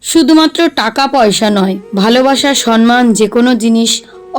শুধুমাত্র টাকা পয়সা নয়, ভালোবাসা, সম্মান, যে কোনো জিনিস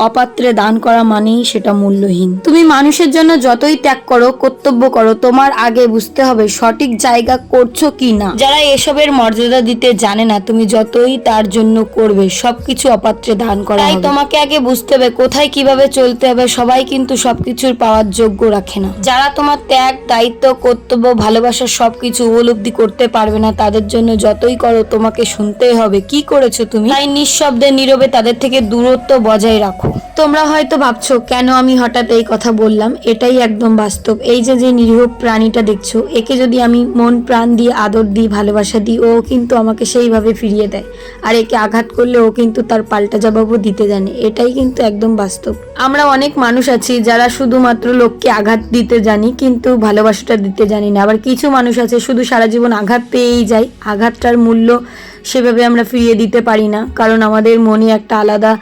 অপাত্রে দান করা মানেই সেটা মূল্যহীন। তুমি মানুষের জন্য যতই ত্যাগ করো, কর্তব্য করো, তোমার আগে বুঝতে হবে সঠিক জায়গা করছো কি না। যারা এসবের মর্যাদা দিতে জানে না, তুমি যতই তার জন্য করবে সবকিছু অপাত্রে দান করা হবে। তাই তোমাকে আগে বুঝতে হবে কোথায় কিভাবে চলতে হবে। সবাই কিন্তু সবকিছুর পাওয়ার যোগ্য রাখে না। যারা তোমার ত্যাগ, দায়িত্ব, কর্তব্য, ভালোবাসা সবকিছু উপলব্ধি করতে পারবে না, তাদের জন্য যতই করো তোমাকে শুনতেই হবে কি করেছো তুমি। তাই নিঃশব্দে নীরবে তাদের থেকে দূরত্ব বজায় রাখো। তোমরা হয়তো ভাবছো কেন আমি হঠাৎ এই কথা বললাম, এটাই একদম বাস্তব। এই যে যে নিরীহ প্রাণীটা দেখছো, একে যদি আমি মন প্রাণ দিয়ে আদর দিই, ভালোবাসা দিই, ও কিন্তু আমাকে সেইভাবে ফিরিয়ে দেয়। আর একে আঘাত করলে ও কিন্তু তার পাল্টা জবাবও দিতে জানে। এটাই কিন্তু একদম বাস্তব। আমরা অনেক মানুষ আছি যারা শুধুমাত্র লোককে আঘাত দিতে জানি, কিন্তু ভালোবাসাটা দিতে জানি না। আবার কিছু মানুষ আছে শুধু সারা জীবন আঘাত পেয়েই যায়, আঘাতটার মূল্য সেভাবে আমরা ফিরিয়ে দিতে পারি না, কারণ আমাদের মনে একটা আলাদা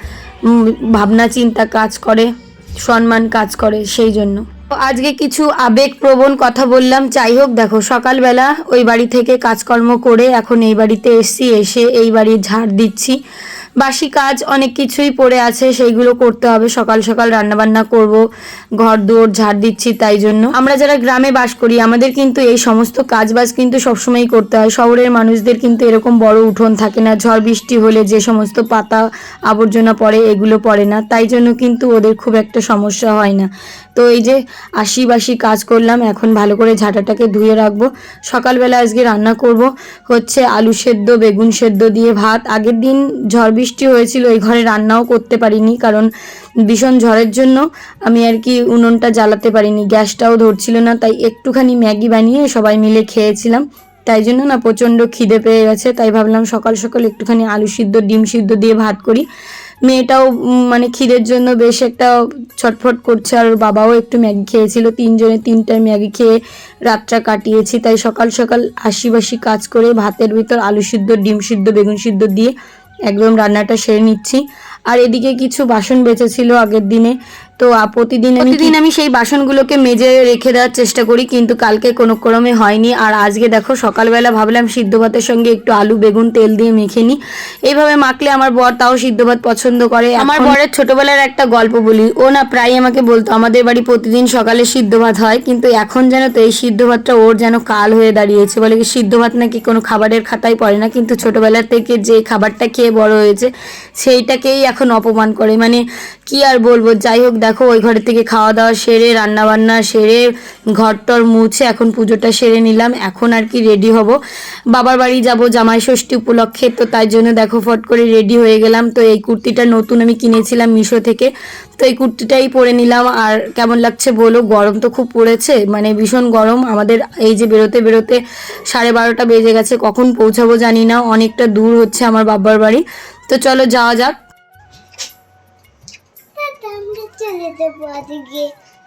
ভাবনা চিন্তা কাজ করে, সম্মান কাজ করে, সেই জন্য। আজকে কিছু আবেগপ্রবণ কথা বললাম। যাই হোক, দেখো সকালবেলা ওই বাড়ি থেকে কাজকর্ম করে এখন এই বাড়িতে এসছি, এসে এই বাড়ির ঝাড় দিচ্ছি। বাসি কাজ অনেক কিছুই পড়ে আছে, সেইগুলো করতে হবে। সকাল সকাল রান্নাবান্না করব, ঘর দুয়ার ঝাড় দিচ্ছি। তাই জন্য আমরা যারা গ্রামে বাস করি, আমাদের কিন্তু এই সমস্ত কাজবাজ কিন্তু সবসময়ই করতে হয়। শহরের মানুষদের কিন্তু এরকম বড় উঠোন থাকে না, ঝড় বৃষ্টি হলে যে সমস্ত পাতা আবর্জনা পড়ে এগুলো পড়ে না, তাই জন্য কিন্তু ওদের খুব একটা সমস্যা হয় না। তো এই যে আশিবাসি কাজ করলাম, এখন ভালো করে ঝাঁটাটাকে ধুয়ে রাখবো। সকালবেলা আজকে রান্না করব হচ্ছে আলু সেদ্ধ, বেগুন সেদ্ধ দিয়ে ভাত। আগের দিন ঝড় বৃষ্টি হয়েছিল, এই ঘরে রান্নাও করতে পারিনি, কারণ ভীষণ ঝড়ের জন্য আমি আর কি উনুনটা জ্বালাতে পারিনি, গ্যাসটাও ধরছিল না। তাই একটুখানি ম্যাগি বানিয়ে সবাই মিলে খেয়েছিলাম। তাই জন্য না প্রচণ্ড খিদে পেয়ে গেছে, তাই ভাবলাম সকাল সকাল একটুখানি আলু সিদ্ধ, ডিম সিদ্ধ দিয়ে ভাত করি। মেয়েটাও মানে খিদের জন্য বেশ একটা ছটফট করছে, আর ওর বাবাও একটু ম্যাগি খেয়েছিল। তিনজনে তিনটা ম্যাগি খেয়ে রাতটা কাটিয়েছি। তাই সকাল সকাল আশিবাসি কাজ করে ভাতের ভিতর আলু সিদ্ধ, ডিম সিদ্ধ, বেগুন সিদ্ধ দিয়ে একদম রান্নাটা সেরে নিচ্ছি। আর এদিকে কিছু বাসন বেঁচেছিল আগের দিনে, তো প্রতিদিন আমি সেই বাসনগুলোকে মেজে রেখে দেওয়ার চেষ্টা করি, কিন্তু কালকে কোনো ক্রমে হয়নি। আর আজকে দেখো সকালবেলা ভাবলাম সিদ্ধ ভাতের সঙ্গে একটু আলু বেগুন তেল দিয়ে মেখে নিই। এইভাবে মাখলে আমার বর তাও সিদ্ধ ভাত পছন্দ করে। আমার বরের ছোটবেলার একটা গল্প বলি, ও না প্রায় আমাকে বলতো আমাদের বাড়ি প্রতিদিন সকালে সিদ্ধ ভাত হয়, কিন্তু এখন যেন তো এই সিদ্ধ ভাতটা ওর যেন কাল হয়ে দাঁড়িয়েছে। বলে কি সিদ্ধ ভাত নাকি কোনো খাবারের খাতায় পড়ে না, কিন্তু ছোটবেলা থেকে যে খাবারটা খেয়ে বড় হয়েছে সেইটাকেই এখন অপমান করে। মানে কি আর বলবো। যাই হোক, দেখো ওই ঘরের থেকে খাওয়া দাওয়া সেরে, রান্নাবান্না সেরে, ঘরটর মুছে এখন পুজোটা সেরে নিলাম। এখন আর কি রেডি হব, বাবার বাড়ি যাব জামাই ষষ্ঠী উপলক্ষে। তো তাই জন্য দেখো ফট করে রেডি হয়ে গেলাম। তো এই কুর্তিটা নতুন আমি কিনেছিলাম মিশো থেকে, তো এই কুর্তিটাই পরে নিলাম। আর কেমন লাগছে বলো, গরম তো খুব পড়েছে, মানে ভীষণ গরম। আমাদের এই যে বেরোতে বেরোতে 12:30 বেজে গেছে, কখন পৌঁছাবো জানি না, অনেকটা দূর হচ্ছে আমার বাবার বাড়ি। তো চলো যাওয়া যাক।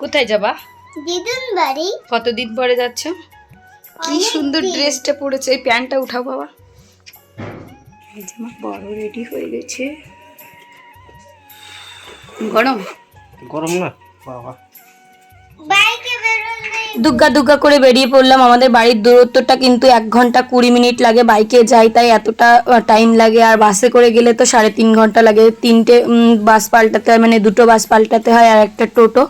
কোথায় যাবা? দিদুন বাড়ি। কতদিন পরে যাচ্ছ? কি সুন্দর ড্রেসটা পরেছে, এই প্যান্টটা উঠাও বাবা। এই যে আমার বড় রেডি হয়ে গেছে। গরম গরম না বাবা। বাইকে বেরোলে দুগ্গা দুগ্গা করে বেরিয়ে পড়লাম। আমাদের বাড়ির দূরত্বটা কিন্তু 1 ঘন্টা 20 মিনিট লাগে বাইকে যাই, তাই এতটা টাইম লাগে। আর বাসে করে গেলে তো 3.5 ঘন্টা লাগে। 3টে বাস পাল্টাতে হয়, মানে 2টো বাস পাল্টাতে হয় আর একটা টোটো।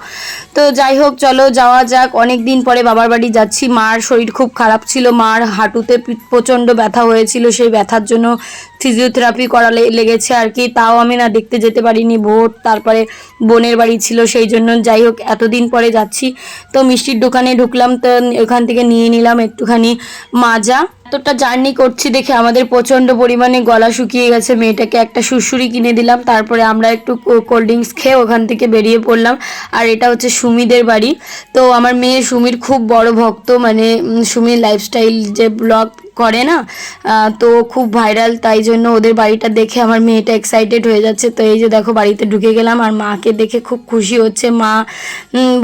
তো যাই হোক চলো যাওয়া যাক। অনেক দিন পরে বাবার বাড়ি যাচ্ছি। মার শরীর খুব খারাপ ছিল, মার হাঁটুতে প্রচণ্ড ব্যথা হয়েছিল, সেই ব্যথার জন্য ফিজিওথেরাপি করা লেগেছে আর কি। তাও আমি না দেখতে যেতে পারিনি, ভোট তারপরে বোনের বাড়ি ছিল, সেই জন্য। যাই হোক এতদিন পরে যাচ্ছি। তো মিষ্টির দোকানে ঢুকলাম, তো ওখান থেকে নিয়ে নিলাম একটুখানি মাজা। এতটা জার্নি করছি দেখে আমাদের প্রচণ্ড পরিমাণে গলা শুকিয়ে গেছে। মেয়েটাকে একটা সুড়সুড়ি কিনে দিলাম, তারপরে আমরা একটু কোল্ড ড্রিঙ্কস খেয়ে ওখান থেকে বেরিয়ে পড়লাম। আর এটা হচ্ছে সুমিদের বাড়ি। তো আমার মেয়ে সুমির খুব বড় ভক্ত, মানে সুমির লাইফস্টাইল যে ব্লগ করে না, তো খুব ভাইরাল, তাই জন্য ওদের বাড়িটা দেখে আমার মেয়েটা এক্সাইটেড হয়ে যাচ্ছে। তো এই যে দেখো বাড়িতে ঢুকে গেলাম, আর মাকে দেখে খুব খুশি হচ্ছে। মা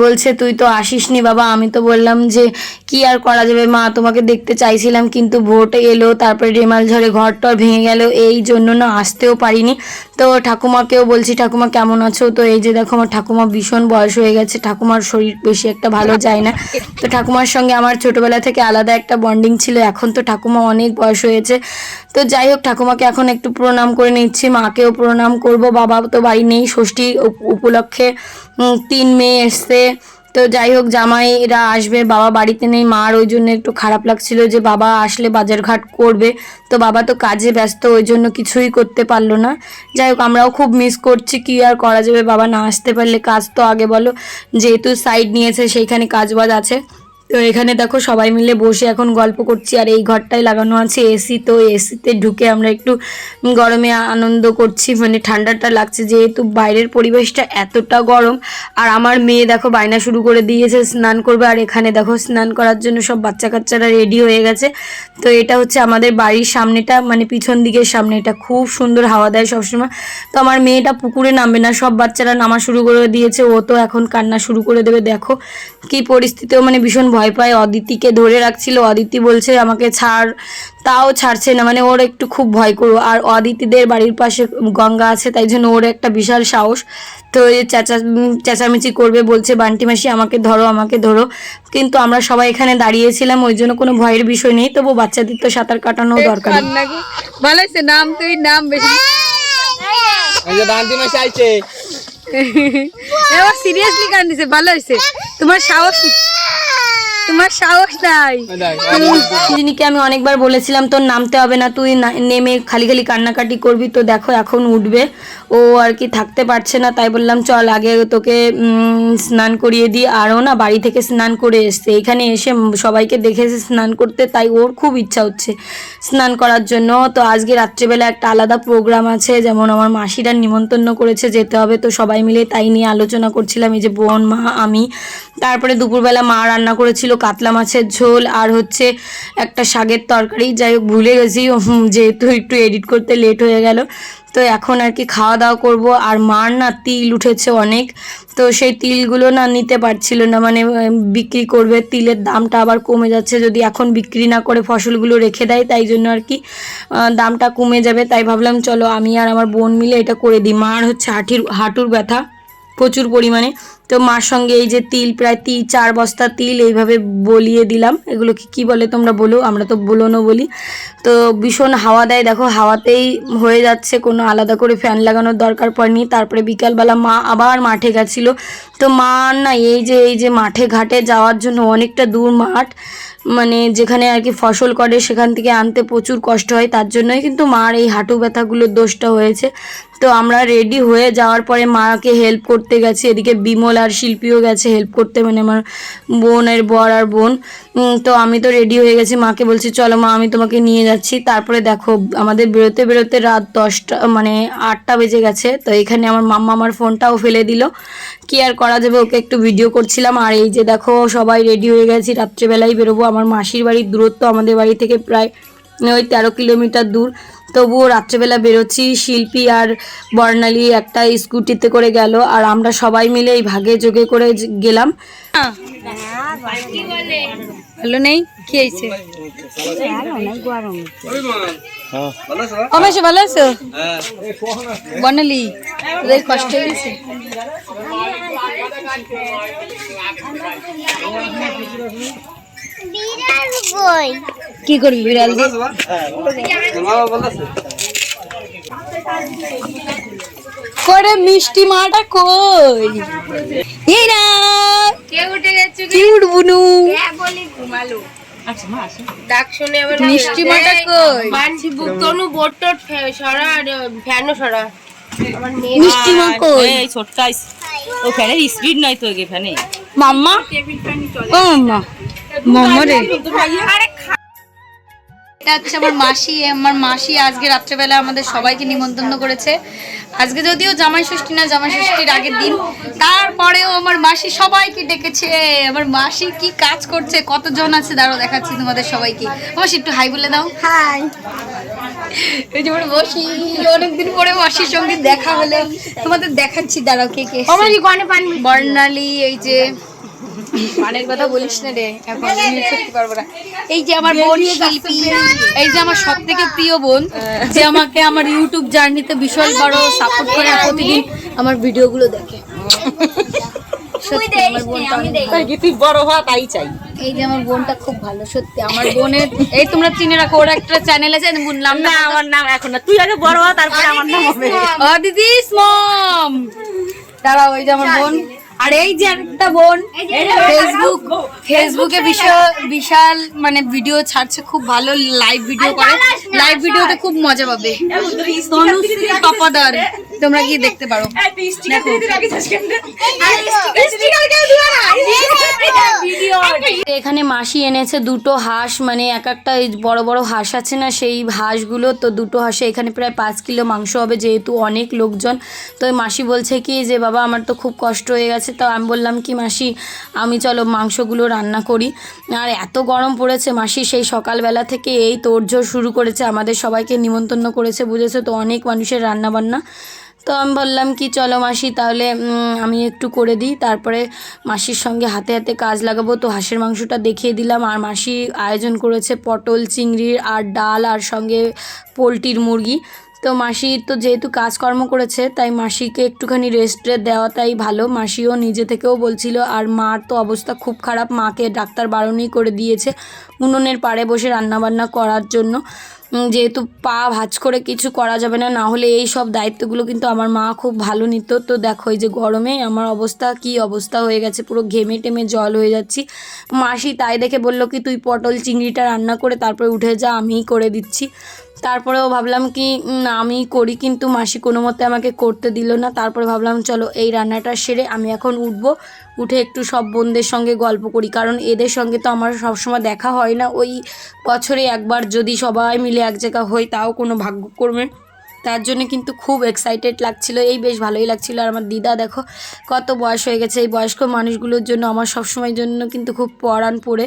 বলছে তুই তো আসিসনি বাবা। আমি তো বললাম যে কি আর করা যাবে মা, তোমাকে দেখতে চাইছিলাম কিন্তু কিন্তু ভোট এলো, তারপরে রেমাল ঝড়ে ঘর টর ভেঙে গেল, এই জন্য না আসতেও পারিনি। তো ঠাকুমাকেও বলছি ঠাকুমা কেমন আছো, তো এই যে দেখো আমার ঠাকুমা ভীষণ বয়স হয়ে গেছে, ঠাকুমার শরীর বেশি একটা ভালো যায় না। তো ঠাকুমার সঙ্গে আমার ছোটবেলা থেকে আলাদা একটা বন্ডিং ছিল, এখন তো ঠাকুমা অনেক বয়স হয়েছে। তো যাই হোক ঠাকুমাকে এখন একটু প্রণাম করে নিচ্ছি, মাকেও প্রণাম করব। বাবা তো বাড়ি নেই, ষষ্ঠী উপলক্ষে 3 মেয়ে এসছে। তো যাই হোক জামাইরা আসবে, বাবা বাড়িতে নেই, মার ওই জন্য একটু খারাপ লাগছিল যে বাবা আসলে বাজারঘাট করবে, তো বাবা তো কাজে ব্যস্ত, ওই জন্য কিছুই করতে পারলো না। যাই হোক আমরাও খুব মিস করছি, কি আর করা যাবে, বাবা না আসতে পারলে কাজ তো আগে বলো, যেহেতু সাইড নিয়েছে সেইখানে কাজ বাজ আছে। তো এখানে দেখো সবাই মিলে বসে এখন গল্প করছি, আর এই ঘরটায় লাগানো আছে এসি, তো এসিতে ঢুকে আমরা একটু গরমে আনন্দ করছি, মানে ঠান্ডাটা লাগছে যেহেতু বাইরের পরিবেশটা এতটা গরম। আর আমার মেয়ে দেখো বায়না শুরু করে দিয়েছে স্নান করবে, আর এখানে দেখো স্নান করার জন্য সব বাচ্চা কাচ্চারা রেডি হয়ে গেছে। তো এটা হচ্ছে আমাদের বাড়ির সামনেটা, মানে পিছন দিকের সামনে, এটা খুব সুন্দর হাওয়া দেয় সবসময়। তো আমার মেয়েটা পুকুরে নামবে না, সব বাচ্চারা নামা শুরু করে দিয়েছে, ও তো এখন কান্না শুরু করে দেবে। দেখো কি পরিস্থিতিও, মানে ভীষণ ভয় পায়, অদিতিকে ধরে রাখছিল, অদিতি বলছে আমাকে ছাড়, তাও ছাড়ছে না, মানে ওর একটু খুব ভয় করো। আর অদিতিদের বাড়ির পাশে গঙ্গা আছে, তাই জন্য ওর একটা বিশাল সাহস, তো এই চেঁচামেচি করবে, বলছে বান্টি মাসি আমাকে ধরো আমাকে ধরো। কিন্তু আমরা সবাই এখানে দাঁড়িয়েছিলাম, ওই জন্য কোনো ভয়ের বিষয় নেই, তবু বাচ্চাদের তো সাঁতার কাটানো দরকার। ভালো হয়েছে নাম, তুই নাম বেশি এবার সিরিয়াসলি কান দিছে, ভালো হয়েছে, তোমার সাহস নাই। জিনিকে আমি অনেকবার বলেছিলাম তোর নামতে হবে না, তুই নেমে খালি খালি কান্নাকাটি করবি, তো দেখো এখন উঠবে, ও আর কি থাকতে পারছে না, তাই বললাম চল আগে তোকে স্নান করিয়ে দিই। আরও না বাড়ি থেকে স্নান করে এসছে, এখানে এসে সবাইকে দেখেছে স্নান করতে, তাই ওর খুব ইচ্ছা হচ্ছে স্নান করার জন্য। তো আজকে রাত্রেবেলা একটা আলাদা প্রোগ্রাম আছে, যেমন আমার মাসিরা নিমন্ত্রণ করেছে, যেতে হবে, তো সবাই মিলে তাই নিয়ে আলোচনা করছিলাম, এই যে বোন, মা, আমি। তারপরে দুপুরবেলা মা রান্না করেছিল কাতলা মাছের ঝোল, আর হচ্ছে একটা শাকের তরকারি, যাই হোক ভুলে গেছি যেহেতু একটু এডিট করতে লেট হয়ে গেল। তো এখন আর কি খাওয়া দাওয়া করব। আর মার না তিল উঠেছে অনেক, তো সেই তিলগুলো না নিতে পারছিল না, মানে বিক্রি করবে, তিলের দামটা আবার কমে যাচ্ছে, যদি এখন বিক্রি না করে ফসলগুলো রেখে দেয়, তাই জন্য আর কি দামটা কমে যাবে, তাই ভাবলাম চলো আমি আর আমার বোন মিলে এটা করে দিই। মার হচ্ছে হাঁটুর ব্যথা প্রচুর পরিমাণে, তো মার সঙ্গে এই যে তিল প্রায় 4 বস্তা তিল এইভাবে বলিয়ে দিলাম। এগুলো কি বলে তোমরা বলো, আমরা তো বলোনো বলি। তো ভীষণ হাওয়া দেয়, দেখো হাওয়াতেই হয়ে যাচ্ছে, কোনো আলাদা করে ফ্যান লাগানোর দরকার পড়েনি। তারপরে বিকালবেলা মা আবার মাঠে গেছিলো, তো মা না এই যে মাঠে ঘাটে যাওয়ার জন্য অনেকটা দূর মাঠ, মানে যেখানে আর কি ফসল করে সেখান থেকে আনতে প্রচুর কষ্ট হয়, তার জন্যই কিন্তু মার এই হাঁটু ব্যথাগুলোর দোষটা হয়েছে। তো আমরা রেডি হয়ে যাওয়ার পরে মাকে হেল্প করতে গেছি, এদিকে বিমল আর শিল্পীও গেছে হেল্প করতে, মানে আমার বোনের বর আর বোন। তো আমি তো রেডি হয়ে গেছি, মাকে বলছি চলো মা আমি তোমাকে নিয়ে যাচ্ছি। তারপরে দেখো আমাদের বেরোতে বেরোতে রাত 10টা মানে 8টা বেজে গেছে। তো এখানে আমার মাম্মা আমার ফোনটাও ফেলে দিল, কি আর করা যাবে, ওকে একটু ভিডিও করছিলাম। আর এই যে দেখো সবাই রেডি হয়ে গেছি, রাত্রেবেলায় বেরোবো। আমার মাসির বাড়ির দূরত্ব আমাদের বাড়ি থেকে প্রায় ওই 13 কিলোমিটার দূর, তবুও রাত্রেবেলা বেরোচ্ছি। শিল্পী আর বর্ণালী একটা স্কুটিতে করে গেল, আর আমরা সবাই মিলে এই ভাগে যোগে করে গেলাম। ভালো নেই, কি হয়েছে? ভালো আছো বর্ণালী? তোদের কষ্ট হয়েছে? বিড়াল কই? কি করবি বিড়াল দিয়ে? করে মিষ্টি মাটা কই? এই না কে উঠে গেছে? কি উঠবুনু? বলি ঘুমালো। আচ্ছা মা আসে ডাক শুনে আবার মিষ্টি মাটা কই? মানছি বুক তনু বোট টোট সরা আর ফ্যানও সরা। আমার মেয়ে মিষ্টি মা কই? এই ছোটকা ও ফ্যানের স্পিড নাই তো এগে ফ্যানে। মাম্মা টেবিল ফ্যানই চলে। ও মাম্মা মাম্মা রে, আরে এটা হচ্ছে আমার মাসি আজকে রাত্রেবেলা আমাদের সবাইকে নিমন্ত্রণ করেছে। আজকে যদিও জামাই ষষ্ঠী না, জামাই ষষ্ঠীর আগের দিন, তারপরেও আমার মাসি সবাইকে ডেকেছে। আমার মাসি কি কাজ করছে, কতজন আছে দাঁড়াও দেখাচ্ছি তোমাদের সবাইকে। মাসি একটু হাই বলে দাও। হাই। এই যে বসি, অনেকদিন পরে মাসির সঙ্গে দেখা হলো, তোমাদের দেখাচ্ছি দাঁড়াও কে কে। বর্ণালী, এই যে পানের কথা বলিস না রে, এখন আমি সত্যি পারবো না। এই যে আমার বোন শিল্পী, এই যে আমার সব থেকে প্রিয় বোন, যে আমাকে আমার ইউটিউব জার্নিতে বিশাল বড় সাপোর্ট করে, আর প্রতিদিন আমার ভিডিওগুলো দেখে। সত্যি আমার বোনটা তুই বড় হওয়া তাই চাই। এই যে আমার বোনটা খুব ভালো, সত্যি আমার বোনের, এই তোমরা চিনে রাখো, ওর একটা চ্যানেল আছে, আমি বললাম না আমার নাম এখন না, তুই আগে বড় হওয়া তারপরে আমার নাম হবে। ও দিদি মম, দাঁড়াও। ওই যে আমার বোন, আর এই যে একটা বোন ফেসবুকে বিশাল মানে ভিডিও ছাড়ছে, খুব ভালো লাইভ ভিডিও করে, লাইভ ভিডিওতে খুব মজা পাবে। তনুশ্রী পাপাদার, তোমরা গিয়ে দেখতে পারো। এখানে মাসি এনেছে দুটো হাঁস, মানে এক একটা বড় বড় হাঁস আছে না, সেই হাঁসগুলো। তো দুটো হাঁসে এখানে প্রায় 5 কিলো মাংস হবে, যেহেতু অনেক লোকজন। তো মাসি বলছে কি যে বাবা আমার তো খুব কষ্ট হয়ে গেছে। তো আমি বললাম কি মাসি আমি চলো মাংসগুলো রান্না করি। আর এত গরম পড়েছে, মাসি সেই সকালবেলা থেকে এই তোড়জোড় শুরু করেছে, আমাদের সবাইকে নিমন্ত্রণ করেছে, বুঝেছো তো, অনেক মানুষের রান্না বান্না। তো আমি বললাম কি চলো মাসি তাহলে আমি একটু করে দিই, তারপরে মাসির সঙ্গে হাতে হাতে কাজ লাগাবো। তো হাঁসের মাংসটা দেখিয়ে দিলাম, আর মাসি আয়োজন করেছে পটল চিংড়ির আর ডাল, আর সঙ্গে পোলট্রির মুরগি। তো মাসি তো যেহেতু কাজকর্ম করেছে, তাই মাসিকে একটুখানি রেস্টে দেওয়াটাই ভালো। মাসিও নিজে থেকেও বলছিল, আর মার তো অবস্থা খুব খারাপ, মাকে ডাক্তার বারণই করে দিয়েছে উনুনের পাড়ে বসে রান্নাবান্না করার জন্য, যেহেতু পা ভাঁজ করে কিছু করা যাবে না, না হলে এই সব দায়িত্বগুলো কিন্তু আমার মা খুব ভালো নিত। তো দেখো এই যে গরমে আমার অবস্থা কি অবস্থা হয়ে গেছে, পুরো ঘেমে টেমে জল হয়ে যাচ্ছি। মাসি তাই দেখে বললো কি তুই পটল চিংড়িটা রান্না করে তারপরে উঠে যা, আমিই করে দিচ্ছি। তারপরেও ভাবলাম কি না আমি করি, কিন্তু মাসি কোনো মতে আমাকে করতে দিল না। তারপরে ভাবলাম চলো এই রান্নাটা সেরে আমি এখন উঠবো, উঠে একটু সব বোনদের সঙ্গে গল্প করি, কারণ এদের সঙ্গে তো আমার সবসময় দেখা হয় না, ওই বছরে একবার যদি সবাই মিলে এক জায়গা হই তাও কোনো ভাগ্যক্রমে। তার জন্য কিন্তু খুব এক্সাইটেড লাগছিল, এই বেশ ভালোই লাগছিল। আর আমার দিদা দেখো কত বয়স হয়ে গেছে, এই বয়স্ক মানুষগুলোর জন্য আমার সবসময়ের জন্য কিন্তু খুব পরাণ পড়ে।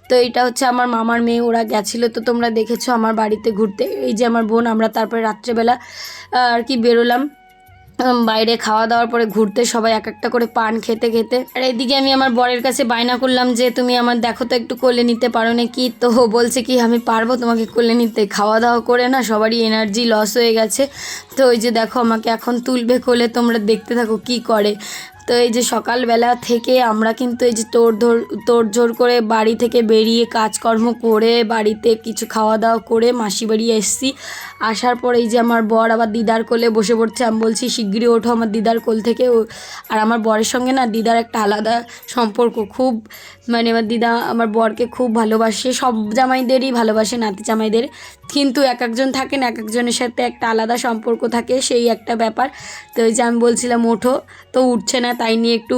তো এটা হচ্ছে আমার মামার মেয়ে, ওরা গেছিলো, তো তোমরা দেখেছো আমার বাড়িতে ঘুরতে। এই যে আমার বোন, আমরা তারপরে রাত্রেবেলা আর কি বেরোলাম বাইরে খাওয়া দাওয়ার পরে ঘুরতে, সবাই এক একটা করে পান খেতে খেতে। আর এইদিকে আমি আমার বরের কাছে বায়না করলাম যে তুমি আমার দেখো তো একটু কোলে নিতে পারো নাকি। তো বলছে কি আমি পারবো তোমাকে কোলে নিতে, খাওয়া দাওয়া করে না সবারই এনার্জি লস হয়ে গেছে। তো ওই যে দেখো আমাকে এখন তুলবে কোলে, তোমরা দেখতে থাকো কি করে। তো এই যে সকালবেলা থেকে আমরা কিন্তু এই যে তোড়জোড় করে বাড়ি থেকে বেরিয়ে কাজকর্ম করে বাড়িতে কিছু খাওয়া দাওয়া করে মাসি বাড়ি এসছি। আসার পর এই যে আমার বর আবার দিদার কোলে বসে পড়ছে, আমি বলছি শিগগিরই ওঠো আমার দিদার কোল থেকে। আর আমার বরের সঙ্গে না দিদার একটা আলাদা সম্পর্ক, খুব মানে আমার দিদা আমার বরকে খুব ভালোবাসে, সব জামাইদেরই ভালোবাসে নাতি জামাইদের, কিন্তু এক একজন থাকেন এক একজনের সাথে একটা আলাদা সম্পর্ক থাকে, সেই একটা ব্যাপার। তো এই যে আমি বলছিলাম ওঠো, তো উঠছে না, তাই নিয়ে একটু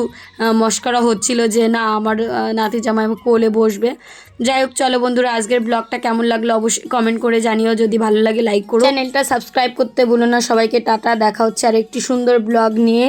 মস্করা হচ্ছিল যে না আমার নাতি জামাই কোলে বসবে। যাই হোক চলো বন্ধুরা, আজকের ব্লগটা কেমন লাগলো অবশ্যই কমেন্ট করে জানিও, যদি ভালো লাগে লাইক করো, চ্যানেলটা সাবস্ক্রাইব করতে ভুলো না। সবাইকে টাটা, দেখা হচ্ছে আর একটি সুন্দর ব্লগ নিয়ে।